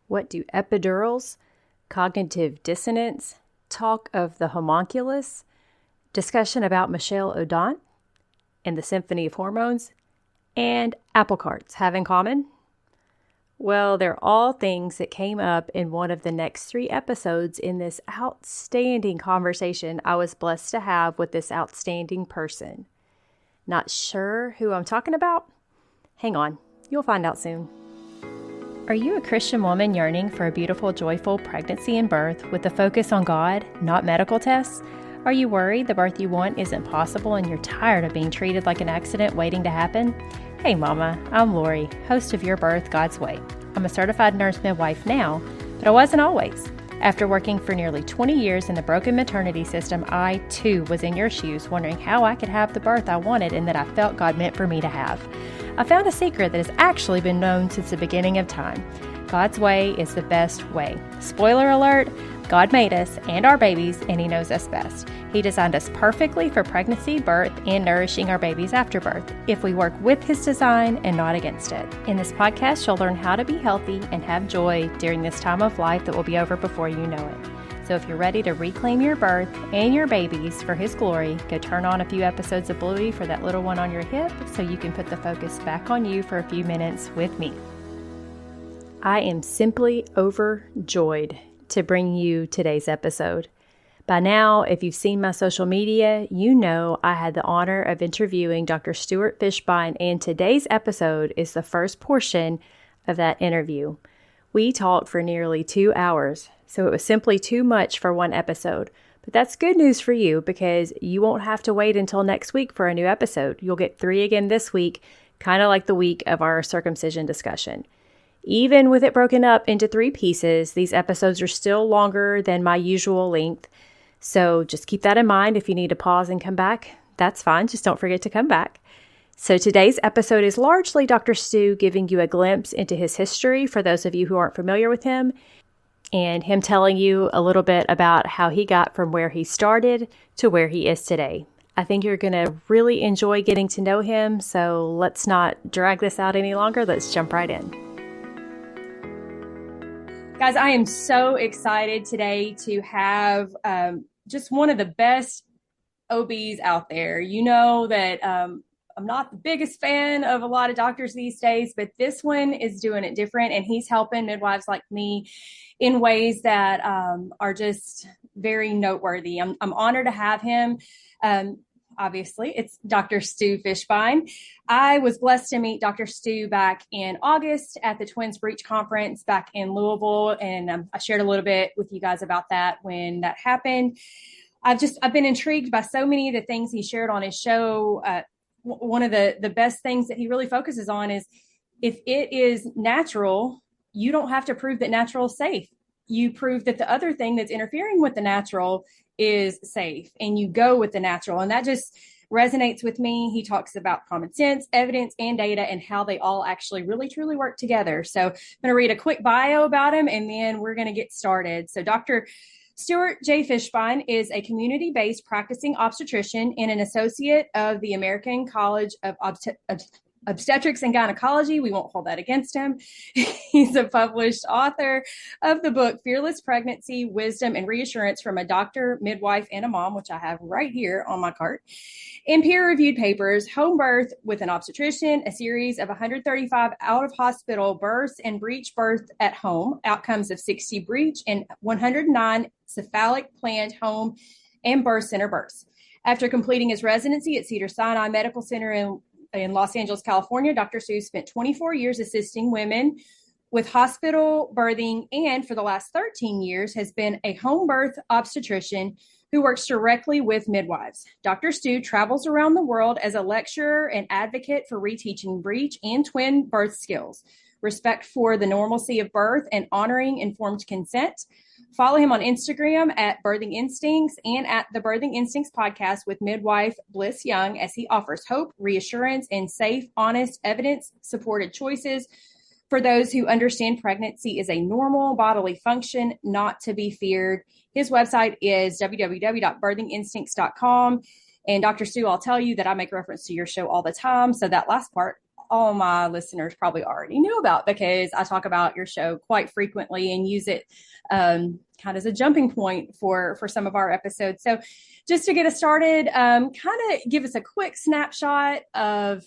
What do epidurals, cognitive dissonance, talk of the homunculus, discussion about Michelle Odant and the symphony of hormones, and apple carts have in common? Well, they're all things that came up in one of the next 3 episodes in this outstanding conversation I was blessed to have with this outstanding person. Not sure who I'm talking about? Hang on, you'll find out soon. Are you a Christian woman yearning for a beautiful, joyful pregnancy and birth with a focus on God, not medical tests? Are you worried the birth you want isn't possible and you're tired of being treated like an accident waiting to happen? Hey mama, I'm Lori, host of Your Birth God's Way. I'm a certified nurse-midwife now, but I wasn't always. After working for nearly 20 years in the broken maternity system, I too was in your shoes wondering how I could have the birth I wanted and that I felt God meant for me to have. I found a secret that has actually been known since the beginning of time. God's way is the best way. Spoiler alert, God made us and our babies, and He knows us best. He designed us perfectly for pregnancy, birth, and nourishing our babies after birth, if we work with His design and not against it. In this podcast, you'll learn how to be healthy and have joy during this time of life that will be over before you know it. So if you're ready to reclaim your birth and your babies for His glory, go turn on a few episodes of Bluey for that little one on your hip so you can put the focus back on you for a few minutes with me. I am simply overjoyed to bring you today's episode. By now, if you've seen my social media, you know I had the honor of interviewing Dr. Stu Fischbein, and today's episode is the first portion of that interview. We talked for nearly 2 hours, so it was simply too much for one episode. But that's good news for you because you won't have to wait until next week for a new episode. You'll get 3 again this week, kind of like the week of our circumcision discussion. Even with it broken up into 3 pieces, these episodes are still longer than my usual length. So just keep that in mind. If you need to pause and come back, that's fine. Just don't forget to come back. So today's episode is largely Dr. Stu giving you a glimpse into his history for those of you who aren't familiar with him, and him telling you a little bit about how he got from where he started to where he is today. I think you're going to really enjoy getting to know him. So let's not drag this out any longer. Let's jump right in. Guys, I am so excited today to have just one of the best OBs out there. You know that I'm not the biggest fan of a lot of doctors these days, but this one is doing it different, and he's helping midwives like me in ways that are just very noteworthy. I'm honored to have him. Obviously, it's Dr. Stu Fischbein. I was blessed to meet Dr. Stu back in August at the Twins Breach Conference back in Louisville, and I shared a little bit with you guys about that when that happened. I've been intrigued by so many of the things he shared on his show. One of the best things that he really focuses on is if it is natural, you don't have to prove that natural is safe. You prove that the other thing that's interfering with the natural is safe, and you go with the natural. And that just resonates with me. He talks about common sense, evidence, and data, and how they all actually really, truly work together. So I'm going to read a quick bio about him, and then we're going to get started. So Dr. Stuart J. Fischbein is a community-based practicing obstetrician and an associate of the American College of Obstetrics and Gynecology. We won't hold that against him. He's a published author of the book Fearless Pregnancy, Wisdom, and Reassurance from a Doctor, Midwife, and a Mom, which I have right here on my cart. In peer-reviewed papers, Home Birth with an Obstetrician, a series of 135 out-of-hospital births and breech birth at home, outcomes of 60 breech and 109 cephalic planned home and birth center births. After completing his residency at Cedars-Sinai Medical Center in Los Angeles, California, Dr. Stu spent 24 years assisting women with hospital birthing, and for the last 13 years has been a home birth obstetrician who works directly with midwives. Dr. Stu travels around the world as a lecturer and advocate for reteaching breech and twin birth skills, respect for the normalcy of birth, and honoring informed consent. Follow him on Instagram at Birthing Instincts and at the Birthing Instincts podcast with midwife Bliss Young, as he offers hope, reassurance, and safe, honest, evidence-supported choices for those who understand pregnancy is a normal bodily function, not to be feared. His website is www.birthinginstincts.com. And Dr. Stu, I'll tell you that I make reference to your show all the time, so that last part all my listeners probably already knew about because I talk about your show quite frequently and use it kind of as a jumping point for some of our episodes. So just to get us started, kind of give us a quick snapshot of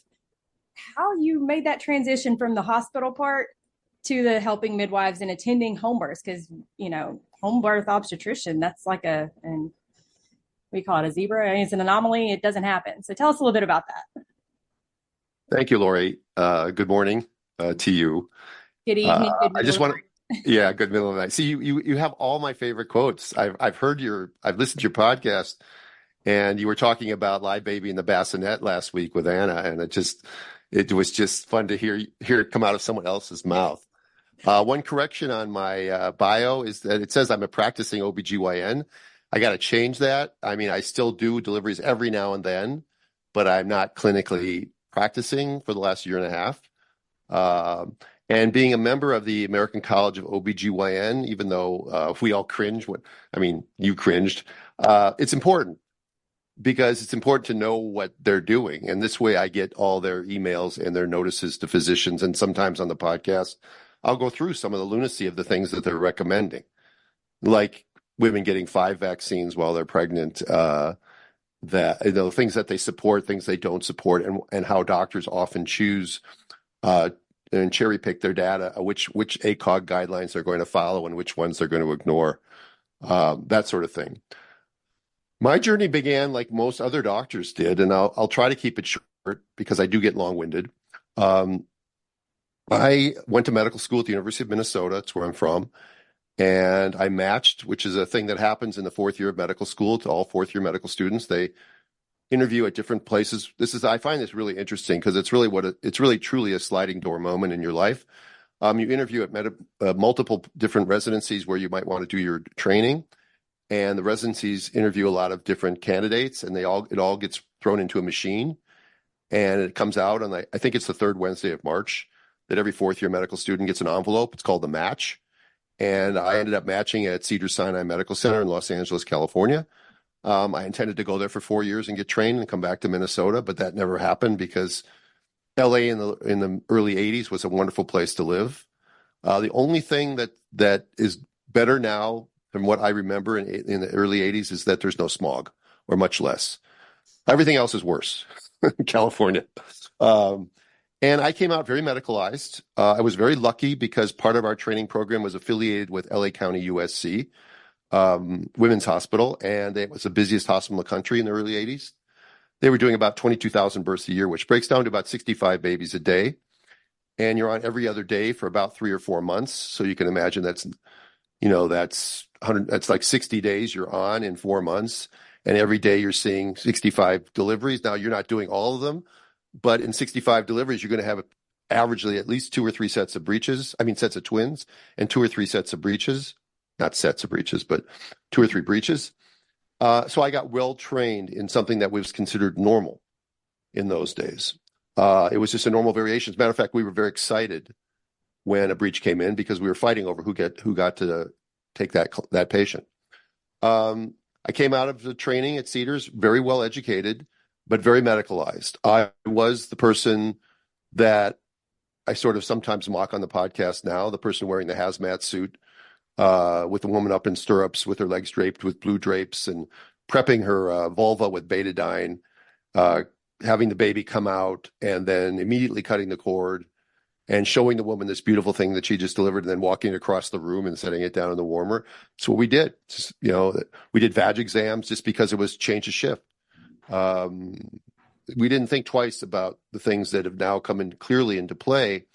how you made that transition from the hospital part to the helping midwives and attending home births, because home birth obstetrician, that's like and we call it a zebra. I mean, it's an anomaly. It doesn't happen. So tell us a little bit about that. Thank you, Lori. Good morning to you. Good evening. Good I just middle. want to, yeah, good middle of the night. See, you have all my favorite quotes. I've listened to your podcast, and you were talking about live baby in the bassinet last week with Anna, and it was just fun to hear it come out of someone else's mouth. One correction on my bio is that it says I'm a practicing OBGYN. I got to change that. I mean, I still do deliveries every now and then, but I'm not clinically practicing for the last year and a half. And being a member of the American College of OBGYN, even though we all cringe, you cringed, it's important because it's important to know what they're doing. And this way I get all their emails and their notices to physicians. And sometimes on the podcast, I'll go through some of the lunacy of the things that they're recommending, like women getting 5 vaccines while they're pregnant, things that they support, things they don't support, and how doctors often choose and cherry pick their data, which ACOG guidelines they're going to follow and which ones they're going to ignore, that sort of thing. My journey began like most other doctors did, and I'll try to keep it short because I do get long-winded. I went to medical school at the University of Minnesota. That's where I'm from. And I matched, which is a thing that happens in the 4th year of medical school to all 4th year medical students. They interview at different places. I find this really interesting because it's really truly a sliding door moment in your life. You interview at multiple different residencies where you might want to do your training, and the residencies interview a lot of different candidates, and it all gets thrown into a machine, and it comes out on I think it's the 3rd Wednesday of March that every 4th year medical student gets an envelope. It's called the match. And I ended up matching at Cedars-Sinai Medical Center in Los Angeles, California. I intended to go there for 4 years and get trained and come back to Minnesota, but that never happened because LA in the early 80s was a wonderful place to live. The only thing that is better now from what I remember in the early 80s is that there's no smog, or much less. Everything else is worse in California. And I came out very medicalized. I was very lucky because part of our training program was affiliated with LA County USC Women's Hospital, and it was the busiest hospital in the country in the early 80s. They were doing about 22,000 births a year, which breaks down to about 65 babies a day. And you're on every other day for about 3 or 4 months. So you can imagine that's like 60 days you're on in 4 months. And every day you're seeing 65 deliveries. Now you're not doing all of them, but in 65 deliveries, you're going to have averagely at least 2 or 3 sets of sets of twins, and 2 or 3 sets of breeches, not sets of breeches, but 2 or 3 breeches. So I got well trained in something that was considered normal in those days. It was just a normal variation. As a matter of fact, we were very excited when a breech came in because we were fighting over who got to take that patient. I came out of the training at Cedars very well educated, but very medicalized. I was the person that I sort of sometimes mock on the podcast now, the person wearing the hazmat suit with the woman up in stirrups with her legs draped with blue drapes and prepping her vulva with betadine, having the baby come out and then immediately cutting the cord and showing the woman this beautiful thing that she just delivered and then walking across the room and setting it down in the warmer. That's what we did. We did vag exams just because it was change of shift. We didn't think twice about the things that have now come in clearly into play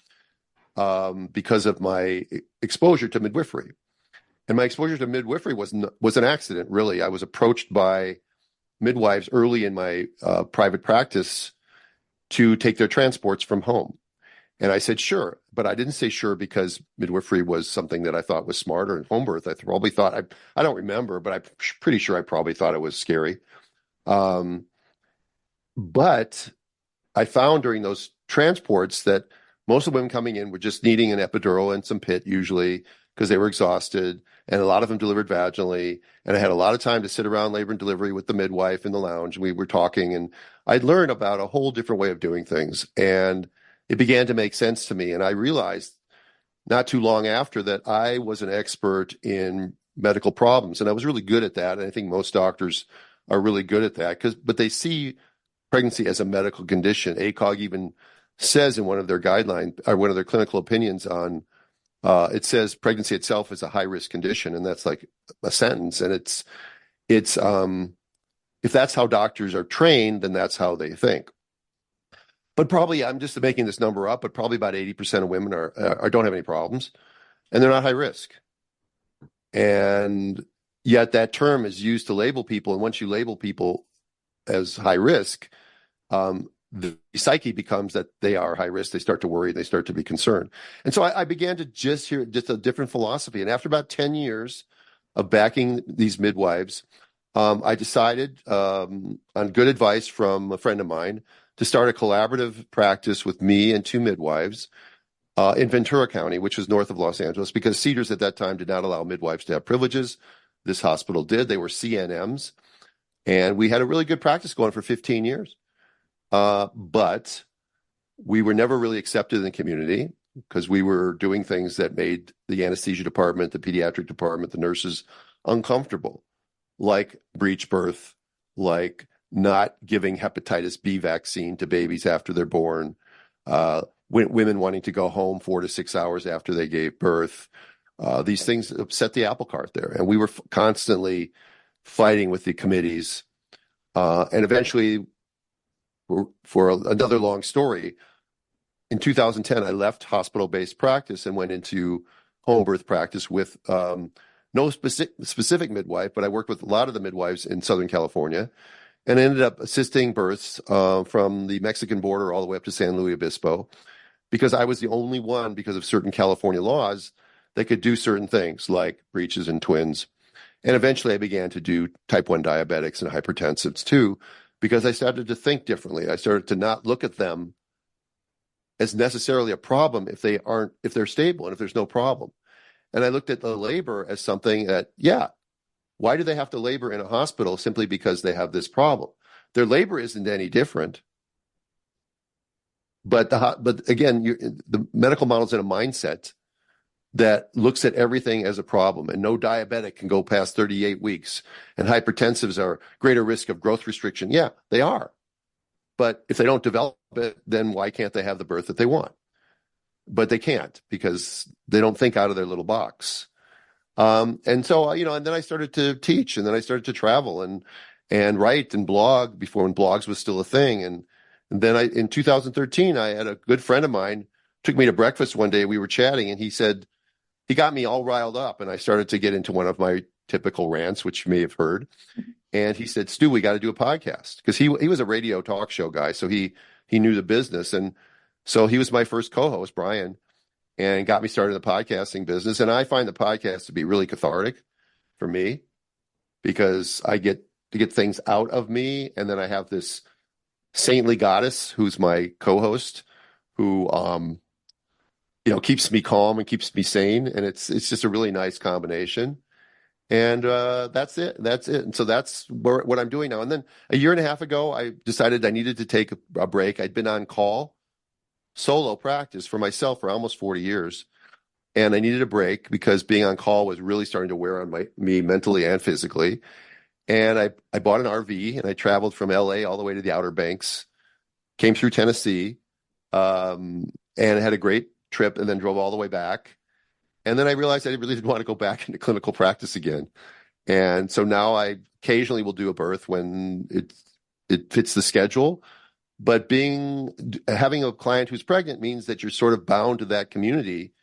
because of my exposure to midwifery. And my exposure to midwifery was an accident, really. I was approached by midwives early in my private practice to take their transports from home. And I said, sure. But I didn't say sure because midwifery was something that I thought was smarter in home birth. I probably thought, I don't remember, but I'm pretty sure I probably thought it was scary. But I found during those transports that most of the women coming in were just needing an epidural and some PIT usually because they were exhausted, and a lot of them delivered vaginally. And I had a lot of time to sit around labor and delivery with the midwife in the lounge. We were talking, and I'd learned about a whole different way of doing things. And it began to make sense to me. And I realized not too long after that I was an expert in medical problems, and I was really good at that. And I think most doctors are really good at that but they see pregnancy as a medical condition. ACOG even says in one of their guidelines or one of their clinical opinions on it says pregnancy itself is a high risk condition, and that's like a sentence. And it's if that's how doctors are trained, then that's how they think. But probably, I'm just making this number up, but probably about 80% of women are don't have any problems, and they're not high risk. And yet that term is used to label people, and once you label people as high risk, the psyche becomes that they are high risk. They start to worry. They start to be concerned. And so I began to just hear just a different philosophy. And after about 10 years of backing these midwives, I decided, on good advice from a friend of mine, to start a collaborative practice with me and 2 midwives in Ventura County, which was north of Los Angeles, because Cedars at that time did not allow midwives to have privileges. This hospital did. They were CNMs. And we had a really good practice going for 15 years. But we were never really accepted in the community because we were doing things that made the anesthesia department, the pediatric department, the nurses uncomfortable, like breech birth, like not giving hepatitis B vaccine to babies after they're born, women wanting to go home 4 to 6 hours after they gave birth. These things upset the apple cart there. And we were constantly fighting with the committees. And eventually, for another long story, in 2010, I left hospital-based practice and went into home birth practice with no specific midwife, but I worked with a lot of the midwives in Southern California and ended up assisting births from the Mexican border all the way up to San Luis Obispo, because I was the only one, because of certain California laws, that could do certain things like breeches and twins. And eventually I began to do type 1 diabetics and hypertensives too, because I started to think differently. I started to not look at them as necessarily a problem if they're stable and if there's no problem. And I looked at the labor as something that, why do they have to labor in a hospital simply because they have this problem? Their labor isn't any different. But again, the medical model's in a mindset that looks at everything as a problem, and no diabetic can go past 38 weeks, and hypertensives are greater risk of growth restriction. Yeah, they are. But if they don't develop it, then why can't they have the birth that they want? But they can't, because they don't think out of their little box. And so, and then I started to teach, and then I started to travel and write and blog before, when blogs was still a thing. And then in 2013, I had a good friend of mine took me to breakfast one day. We were chatting, and he said, he got me all riled up, and I started to get into one of my typical rants, which you may have heard. And he said, Stu, we got to do a podcast, because he was a radio talk show guy. So he knew the business. And so he was my first co-host, Brian, and got me started in the podcasting business. And I find the podcast to be really cathartic for me, because I get to get things out of me. And then I have this saintly goddess who's my co-host, who, keeps me calm and keeps me sane. And it's just a really nice combination. And that's it. And so that's what I'm doing now. And then a year and a half ago, I decided I needed to take a break. I'd been on call solo practice for myself for almost 40 years. And I needed a break because being on call was really starting to wear on me mentally and physically. And I bought an RV, and I traveled from LA all the way to the Outer Banks, came through Tennessee, and had a great trip, and then drove all the way back. And then I realized I really didn't want to go back into clinical practice again. And so now I occasionally will do a birth when it fits the schedule. But having a client who's pregnant means that you're sort of bound to that community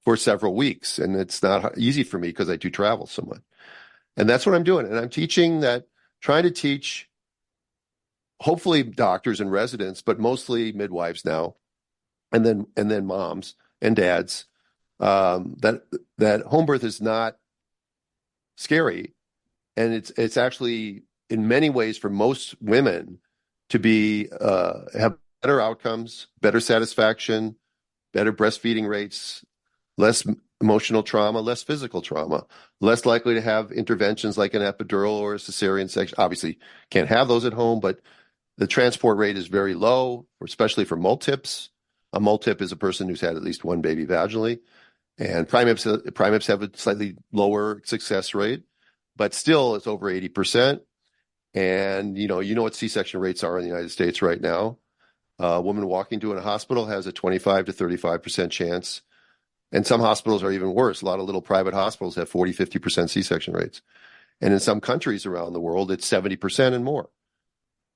for several weeks. And it's not easy for me because I do travel so much. And that's what I'm doing. And I'm trying to teach, hopefully doctors and residents, but mostly midwives now, and then moms and dads, that home birth is not scary. And it's actually, in many ways, for most women, to have better outcomes, better satisfaction, better breastfeeding rates, less emotional trauma, less physical trauma, less likely to have interventions like an epidural or a cesarean section. Obviously, can't have those at home, but the transport rate is very low, especially for multips. A multip is a person who's had at least one baby vaginally. And primips have a slightly lower success rate, but still it's over 80%. And you know what C-section rates are in the United States right now. A woman walking to a hospital has a 25 to 35% chance. And some hospitals are even worse. A lot of little private hospitals have 40, 50% C-section rates. And in some countries around the world, it's 70% and more.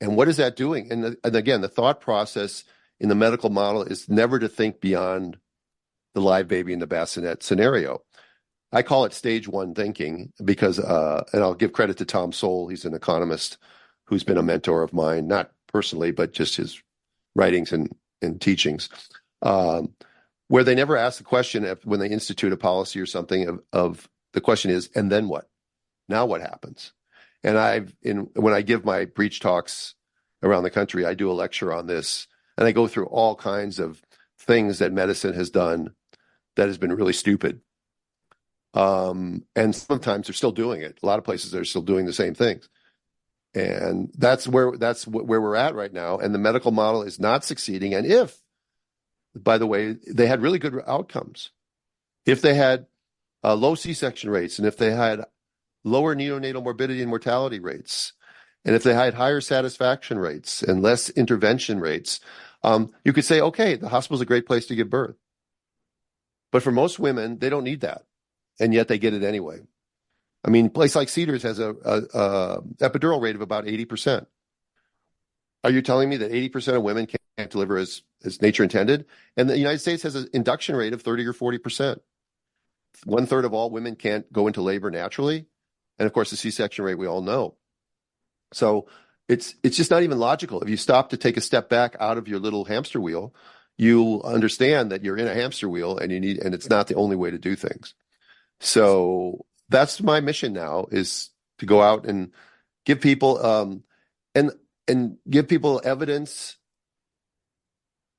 And what is that doing? And again, the thought process in the medical model is never to think beyond the live baby in the bassinet scenario. I call it stage one thinking because, and I'll give credit to Tom Sowell. He's an economist who's been a mentor of mine, not personally, but just his writings and teachings, where they never ask the question when they institute a policy or something of the question is, and then what? Now what happens? And when I give my breach talks around the country, I do a lecture on this, and I go through all kinds of things that medicine has done that has been really stupid. And sometimes they're still doing it. A lot of places they're still doing the same things. And that's where we're at right now. And the medical model is not succeeding. And if, by the way, they had really good outcomes, if they had low C-section rates, and if they had lower neonatal morbidity and mortality rates, and if they had higher satisfaction rates and less intervention rates, you could say, okay, the hospital's a great place to give birth. But for most women, they don't need that. And yet they get it anyway. I mean, a place like Cedars has a epidural rate of about 80%. Are you telling me that 80% of women can't deliver as nature intended? And the United States has an induction rate of 30 or 40%. 1/3 of all women can't go into labor naturally. And of course, the C-section rate we all know. So it's just not even logical. If you stop to take a step back out of your little hamster wheel, you understand that you're in a hamster wheel and it's not the only way to do things. So that's my mission now, is to go out and give people and give people evidence,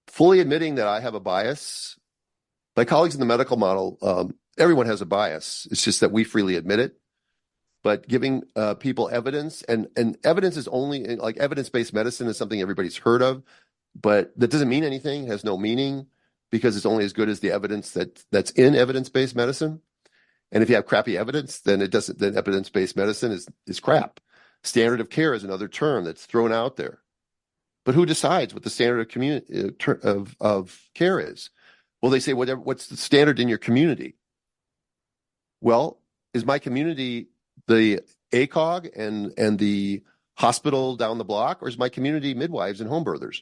fully admitting that I have a bias. My colleagues in the medical model, everyone has a bias. It's just that we freely admit it. But giving people evidence, and evidence is only, like, evidence-based medicine is something everybody's heard of, but that doesn't mean anything, has no meaning, because it's only as good as the evidence that's in evidence-based medicine. And if you have crappy evidence, then evidence-based medicine is crap. Standard of care is another term that's thrown out there. But who decides what the standard of care is? Well, they say, what's the standard in your community? Well, is my community the ACOG and the hospital down the block, or is my community midwives and home birthers?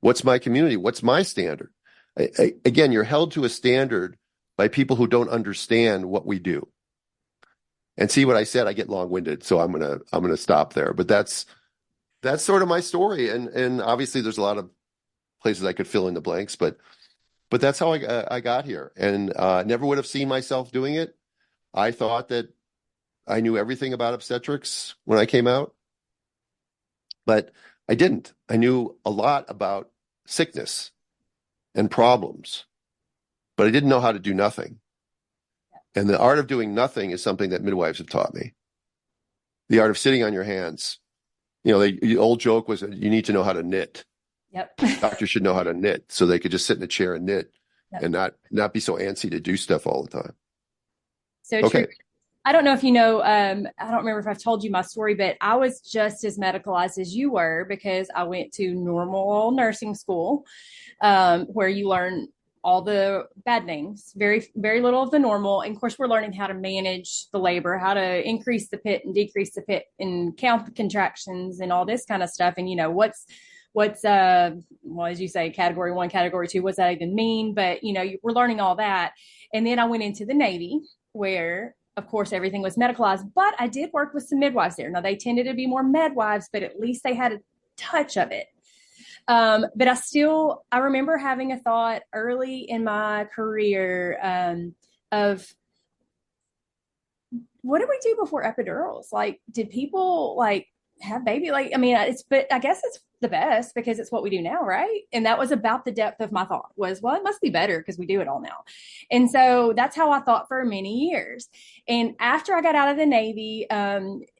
What's my community? What's my standard? Again, you're held to a standard by people who don't understand what we do. And see what I said, I get long-winded, so I'm gonna stop there. But that's sort of my story. And obviously there's a lot of places I could fill in the blanks, but that's how I got here. And never would have seen myself doing it. I thought that I knew everything about obstetrics when I came out, but I didn't. I knew a lot about sickness and problems, but I didn't know how to do nothing. And the art of doing nothing is something that midwives have taught me. The art of sitting on your hands. You know, the old joke was, you need to know how to knit. Yep. Doctors should know how to knit, so they could just sit in a chair and knit. Yep. And not be so antsy to do stuff all the time. So okay. True. I don't know if you know, I don't remember if I've told you my story, but I was just as medicalized as you were, because I went to normal nursing school, where you learn all the bad names, very, very little of the normal. And of course, we're learning how to manage the labor, how to increase the pit and decrease the pit and count the contractions and all this kind of stuff. And, you know, what's well, as you say, category 1, category 2, what's that even mean? But, you know, we're learning all that. And then I went into the Navy, where, of course, everything was medicalized, but I did work with some midwives there. Now, they tended to be more midwives, but at least they had a touch of it. But I remember having a thought early in my career of, what did we do before epidurals? Like, did people have baby? But I guess it's the best because it's what we do now, right? And that was about the depth of my thought was, well, it must be better because we do it all now. And so that's how I thought for many years. And after I got out of the Navy,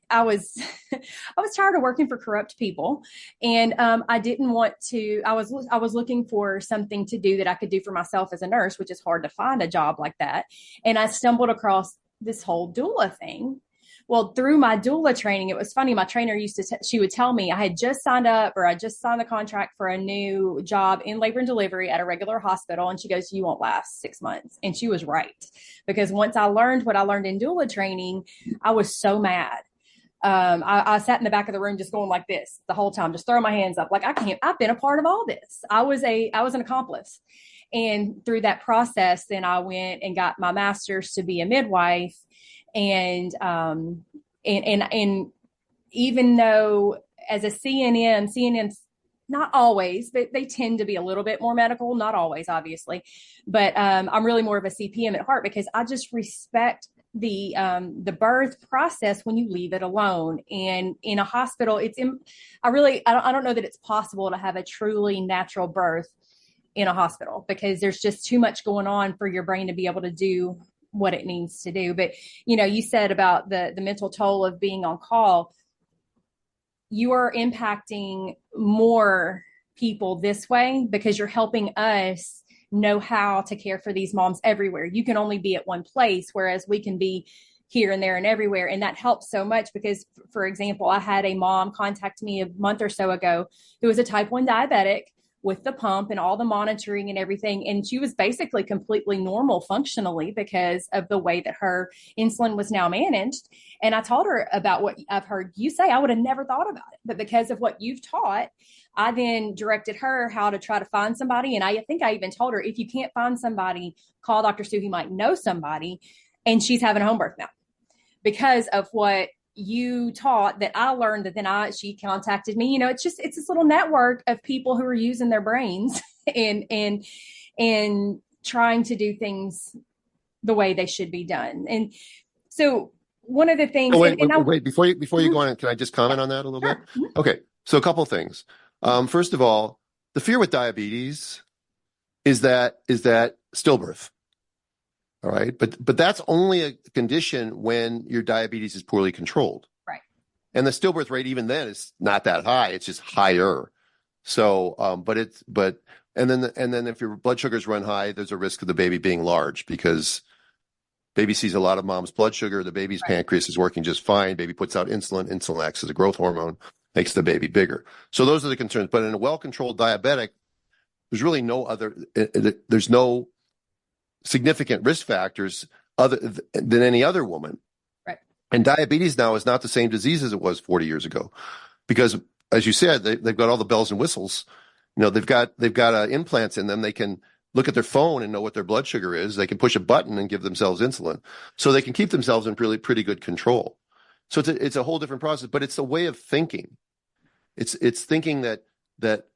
I was I was tired of working for corrupt people, and I didn't want to. I was looking for something to do that I could do for myself as a nurse, which is hard to find a job like that. And I stumbled across this whole doula thing. Well, through my doula training, it was funny. My trainer she would tell me I had just signed up, or I just signed the contract for a new job in labor and delivery at a regular hospital. And she goes, "You won't last 6 months." And she was right, because once I learned what I learned in doula training, I was so mad. I sat in the back of the room just going like this the whole time, just throwing my hands up. Like, I've been a part of all this. I was an accomplice. And through that process, then I went and got my master's to be a midwife. And even though as a CNMs, not always, but they tend to be a little bit more medical, not always, obviously. But I'm really more of a CPM at heart, because I just respect the birth process when you leave it alone. And in a hospital, I don't know that it's possible to have a truly natural birth in a hospital, because there's just too much going on for your brain to be able to do what it needs to do. But, you said about the mental toll of being on call. You are impacting more people this way, because you're helping us know how to care for these moms everywhere. You can only be at one place, whereas we can be here and there and everywhere. And that helps so much, because, for example, I had a mom contact me a month or so ago who was a type 1 diabetic with the pump and all the monitoring and everything. And she was basically completely normal functionally, because of the way that her insulin was now managed. And I told her about what I've heard you say. I would have never thought about it, but because of what you've taught, I then directed her how to try to find somebody. And I think I even told her, if you can't find somebody, call Dr. Stu. He might know somebody. And she's having a home birth now, because of what you taught that I learned. That then she contacted me. It's this little network of people who are using their brains and trying to do things the way they should be done. And so one of the things. Oh, wait, before you go on, can I just comment on that a little Sure. bit? Okay, so a couple of things. First of all, the fear with diabetes is that stillbirth. All right. But that's only a condition when your diabetes is poorly controlled. Right. And the stillbirth rate, even then, is not that high. It's just higher. So, and then if your blood sugars run high, there's a risk of the baby being large, because baby sees a lot of mom's blood sugar. The baby's pancreas is working just fine. Baby puts out insulin. Insulin acts as a growth hormone, makes the baby bigger. So those are the concerns. But in a well-controlled diabetic, there's really there's no significant risk factors other than any other woman. Right. And diabetes now is not the same disease as it was 40 years ago, because, as you said, they've got all the bells and whistles. They've got implants in them. They can look at their phone and know what their blood sugar is. They can push a button and give themselves insulin, so they can keep themselves in pretty good control. So it's a whole different process, but it's a way of thinking. It's thinking that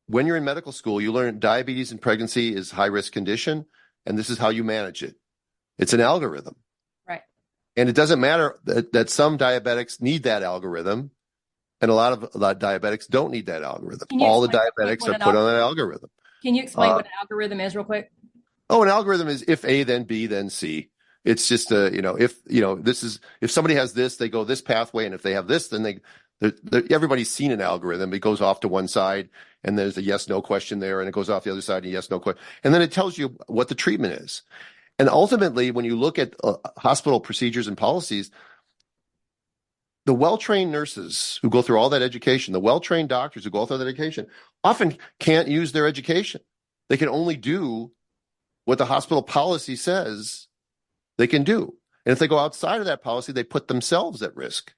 when you're in medical school, you learn diabetes in pregnancy is high risk condition, and this is how you manage it. It's an algorithm. Right. And it doesn't matter that some diabetics need that algorithm, and a lot of diabetics don't need that algorithm. All the diabetics are put on that algorithm. Can you explain what an algorithm is real quick? Oh, an algorithm is if A, then B, then C. It's just if somebody has this, they go this pathway, and if they have this, then everybody's seen an algorithm. It goes off to one side, and there's a yes/no question there, and it goes off the other side, and a yes/no question, and then it tells you what the treatment is. And ultimately, when you look at hospital procedures and policies, the well-trained nurses who go through all that education, the well-trained doctors who go through that education, often can't use their education. They can only do what the hospital policy says they can do. And if they go outside of that policy, they put themselves at risk,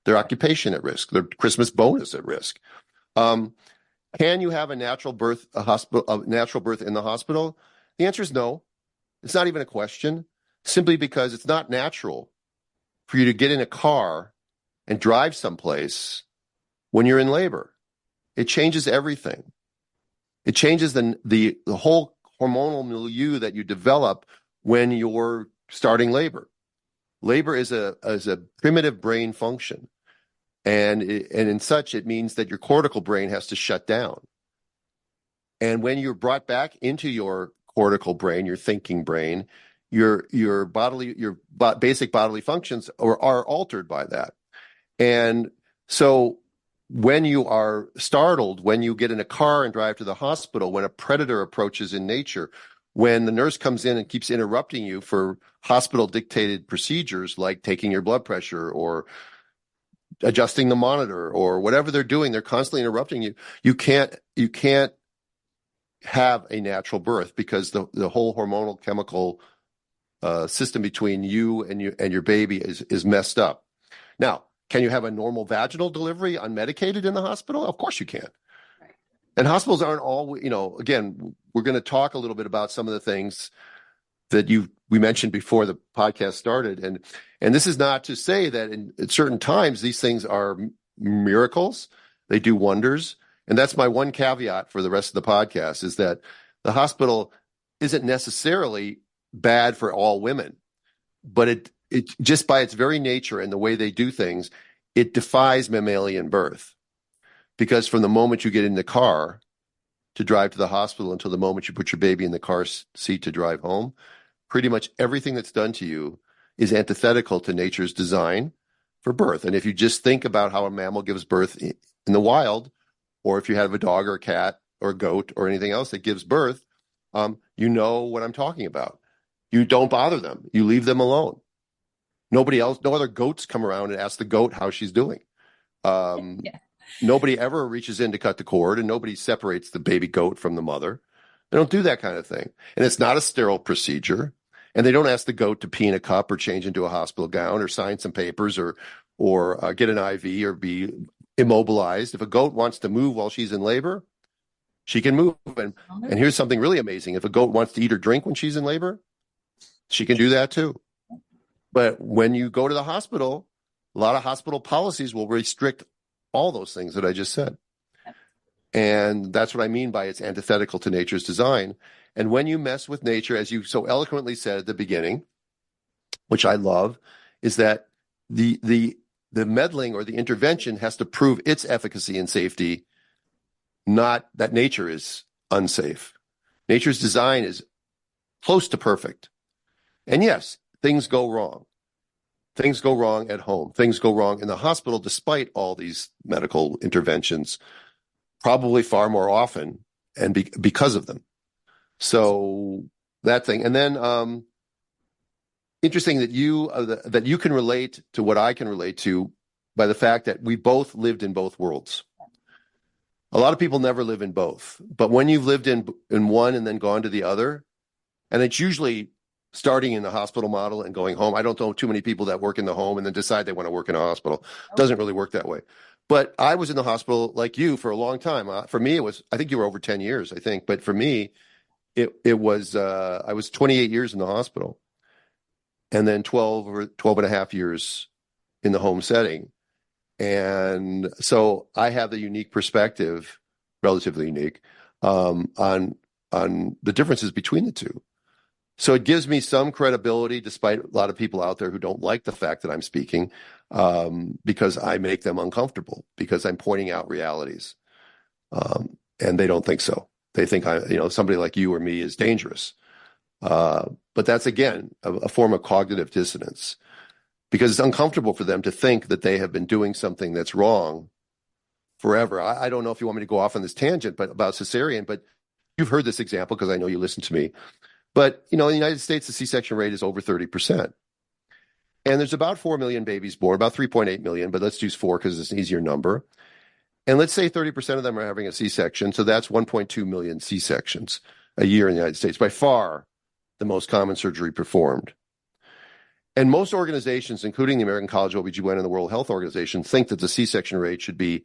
their occupation at risk, their Christmas bonus at risk. Can you have a natural birth in the hospital? The answer is no. It's not even a question, simply because it's not natural for you to get in a car and drive someplace when you're in labor. It changes everything. It changes the whole hormonal milieu that you develop when you're starting labor. Labor is a primitive brain function. And in such, it means that your cortical brain has to shut down. And when you're brought back into your cortical brain, your thinking brain, your basic bodily functions are altered by that. And so when you are startled, when you get in a car and drive to the hospital, when a predator approaches in nature, when the nurse comes in and keeps interrupting you for hospital dictated procedures like taking your blood pressure or adjusting the monitor or whatever they're doing, they're constantly interrupting you. You can't have a natural birth because the whole hormonal chemical system between you and your baby is messed up. Now, can you have a normal vaginal delivery unmedicated in the hospital? Of course you can. Right. And hospitals aren't all, again, we're going to talk a little bit about some of the things that we mentioned before the podcast started. And this is not to say that at certain times these things are miracles. They do wonders. And that's my one caveat for the rest of the podcast, is that the hospital isn't necessarily bad for all women, but it just by its very nature and the way they do things, it defies mammalian birth. Because from the moment you get in the car to drive to the hospital until the moment you put your baby in the car seat to drive home, pretty much everything that's done to you is antithetical to nature's design for birth. And if you just think about how a mammal gives birth in the wild, or if you have a dog or a cat or a goat or anything else that gives birth, you know what I'm talking about. You don't bother them. You leave them alone. Nobody else, no other goats come around and ask the goat how she's doing. Yeah. Nobody ever reaches in to cut the cord, and nobody separates the baby goat from the mother. They don't do that kind of thing. And it's not a sterile procedure. And they don't ask the goat to pee in a cup or change into a hospital gown or sign some papers or get an IV or be immobilized. If a goat wants to move while she's in labor, she can move. And here's something really amazing. If a goat wants to eat or drink when she's in labor, she can do that too. But when you go to the hospital, a lot of hospital policies will restrict all those things that I just said. And that's what I mean by it's antithetical to nature's design. And when you mess with nature, as you so eloquently said at the beginning, which I love, is that the meddling or the intervention has to prove its efficacy and safety, not that nature is unsafe. Nature's design is close to perfect. And yes, things go wrong. Things go wrong at home. Things go wrong in the hospital, despite all these medical interventions, probably far more often, and because of them. So that thing. And then interesting that you can relate to what I can relate to by the fact that we both lived in both worlds. A lot of people never live in both. But when you've lived in one and then gone to the other, and it's usually starting in the hospital model and going home. I don't know too many people that work in the home and then decide they want to work in a hospital. It doesn't really work that way. But I was in the hospital like you for a long time. For me, it was, I think you were over 10 years, I think. But for me, it was, I was 28 years in the hospital and then 12 and a half years in the home setting. And so I have the unique perspective, relatively unique, on the differences between the two. So it gives me some credibility, despite a lot of people out there who don't like the fact that I'm speaking, because I make them uncomfortable, because I'm pointing out realities. And they don't think so. They think somebody like you or me is dangerous. But that's, again, a form of cognitive dissonance, because it's uncomfortable for them to think that they have been doing something that's wrong forever. I don't know if you want me to go off on this tangent, but about cesarean, but you've heard this example because I know you listen to me. But, in the United States, the C-section rate is over 30%. And there's about 4 million babies born, about 3.8 million, but let's use 4 because it's an easier number. And let's say 30% of them are having a C-section. So that's 1.2 million C-sections a year in the United States, by far the most common surgery performed. And most organizations, including the American College of OB/GYN and the World Health Organization, think that the C-section rate should be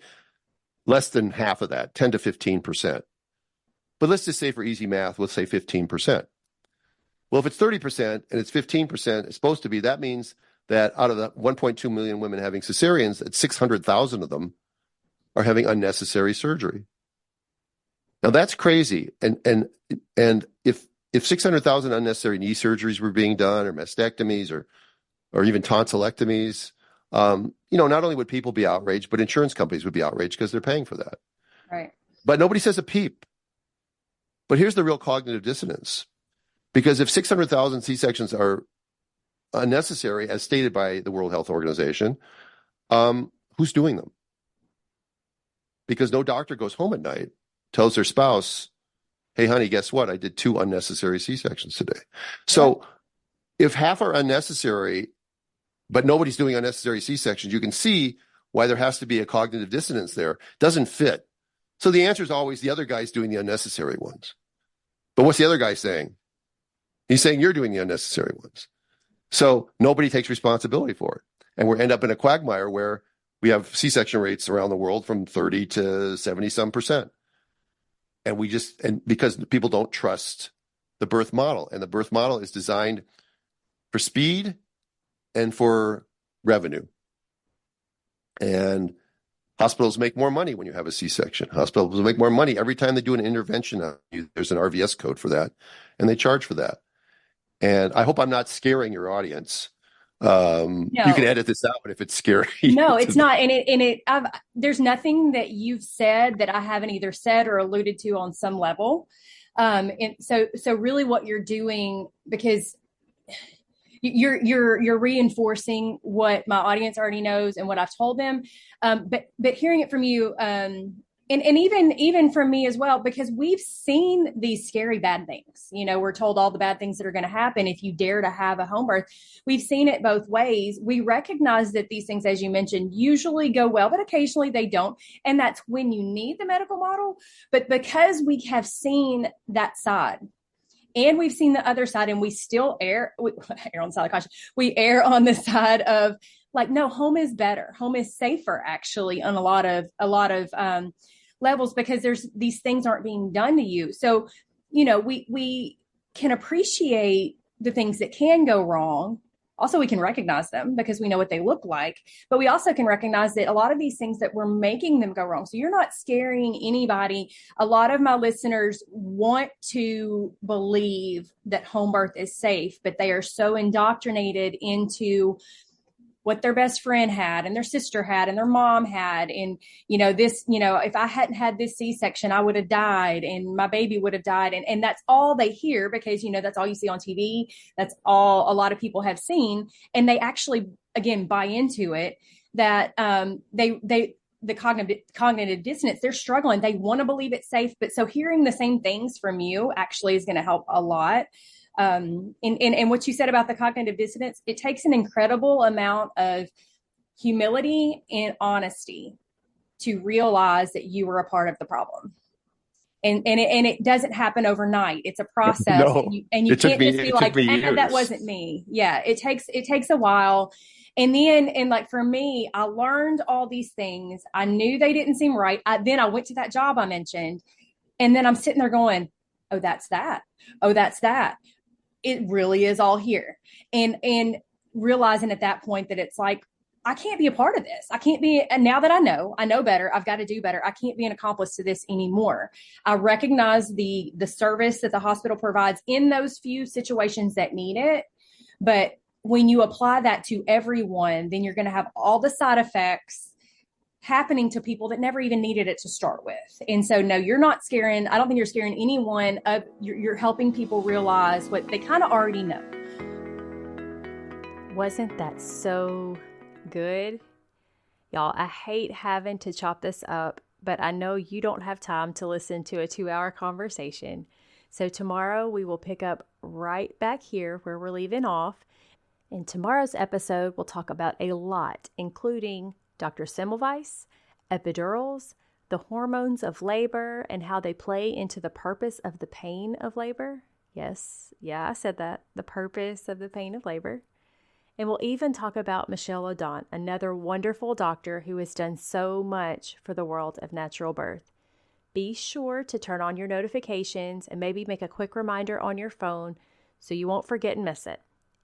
less than half of that, 10 to 15%. But let's just say for easy math, let's say 15%. Well, if it's 30% and it's 15%, it's supposed to be, that means that out of the 1.2 million women having cesareans, that 600,000 of them are having unnecessary surgery. Now that's crazy. And if 600,000 unnecessary knee surgeries were being done, or mastectomies, or even tonsillectomies, not only would people be outraged, but insurance companies would be outraged because they're paying for that. Right. But nobody says a peep. But here's the real cognitive dissonance. Because if 600,000 C-sections are unnecessary, as stated by the World Health Organization, who's doing them? Because no doctor goes home at night, tells their spouse, hey, honey, guess what? I did 2 unnecessary C-sections today. So if half are unnecessary, but nobody's doing unnecessary C-sections, you can see why there has to be a cognitive dissonance there. Doesn't fit. So the answer is always the other guy's doing the unnecessary ones. But what's the other guy saying? He's saying you're doing the unnecessary ones. So nobody takes responsibility for it. And we end up in a quagmire where we have C-section rates around the world from 30 to 70 some percent. And because people don't trust the birth model, and the birth model is designed for speed and for revenue. And hospitals make more money when you have a C-section. Hospitals make more money every time they do an intervention. There's an RVS code for that, and they charge for that. And I hope I'm not scaring your audience. No. You can edit this out if it's scary. No, it's not. And there's nothing that you've said that I haven't either said or alluded to on some level. And so really what you're doing, because you're reinforcing what my audience already knows and what I've told them. But hearing it from you, and even from me as well, because we've seen these scary bad things. We're told all the bad things that are going to happen if you dare to have a home birth. We've seen it both ways. We recognize that these things, as you mentioned, usually go well, but occasionally they don't. And that's when you need the medical model. But because we have seen that side, and we've seen the other side, and we still err on the side of caution. We err on the side of like, no, home is better. Home is safer, actually, on a lot of levels, because these things aren't being done to you. So, we can appreciate the things that can go wrong. Also, we can recognize them because we know what they look like, but we also can recognize that a lot of these things that we're making them go wrong. So you're not scaring anybody. A lot of my listeners want to believe that home birth is safe, but they are so indoctrinated into what their best friend had and their sister had and their mom had. And, if I hadn't had this C-section, I would have died and my baby would have died. And that's all they hear because, that's all you see on TV. That's all a lot of people have seen. And they actually, again, buy into it that the cognitive dissonance, they're struggling. They want to believe it's safe. But so hearing the same things from you actually is going to help a lot. And what you said about the cognitive dissonance, it takes an incredible amount of humility and honesty to realize that you were a part of the problem. And it doesn't happen overnight. It's a process. No, and you can't just be like, that wasn't me. Yeah. It takes a while. And then, like for me, I learned all these things. I knew they didn't seem right. Then I went to that job I mentioned, and then I'm sitting there going, oh, that's that. Oh, that's that. It really is all here. And realizing at that point that it's like, I can't be a part of this. I can't be, and now that I know better, I've got to do better. I can't be an accomplice to this anymore. I recognize the service that the hospital provides in those few situations that need it. But when you apply that to everyone, then you're going to have all the side effects happening to people that never even needed it to start with. And so, no, you're not scaring. I don't think you're scaring anyone. You're helping people realize what they kind of already know. Wasn't that so good? Y'all, I hate having to chop this up, but I know you don't have time to listen to a 2-hour conversation. So tomorrow we will pick up right back here where we're leaving off. In tomorrow's episode, we'll talk about a lot, including Dr. Semmelweis, epidurals, the hormones of labor, and how they play into the purpose of the pain of labor. Yes, I said that, the purpose of the pain of labor. And we'll even talk about Michelle Odant, another wonderful doctor who has done so much for the world of natural birth. Be sure to turn on your notifications and maybe make a quick reminder on your phone so you won't forget and miss it.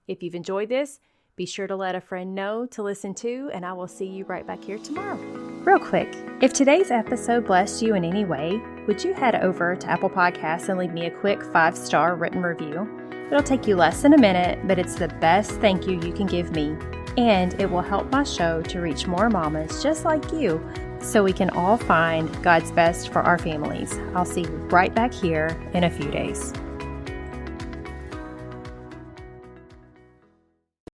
If you've enjoyed this, be sure to let a friend know to listen to, and I will see you right back here tomorrow. Real quick, if today's episode blessed you in any way, would you head over to Apple Podcasts and leave me a quick 5-star written review? It'll take you less than a minute, but it's the best thank you can give me. And it will help my show to reach more mamas just like you, so we can all find God's best for our families. I'll see you right back here in a few days.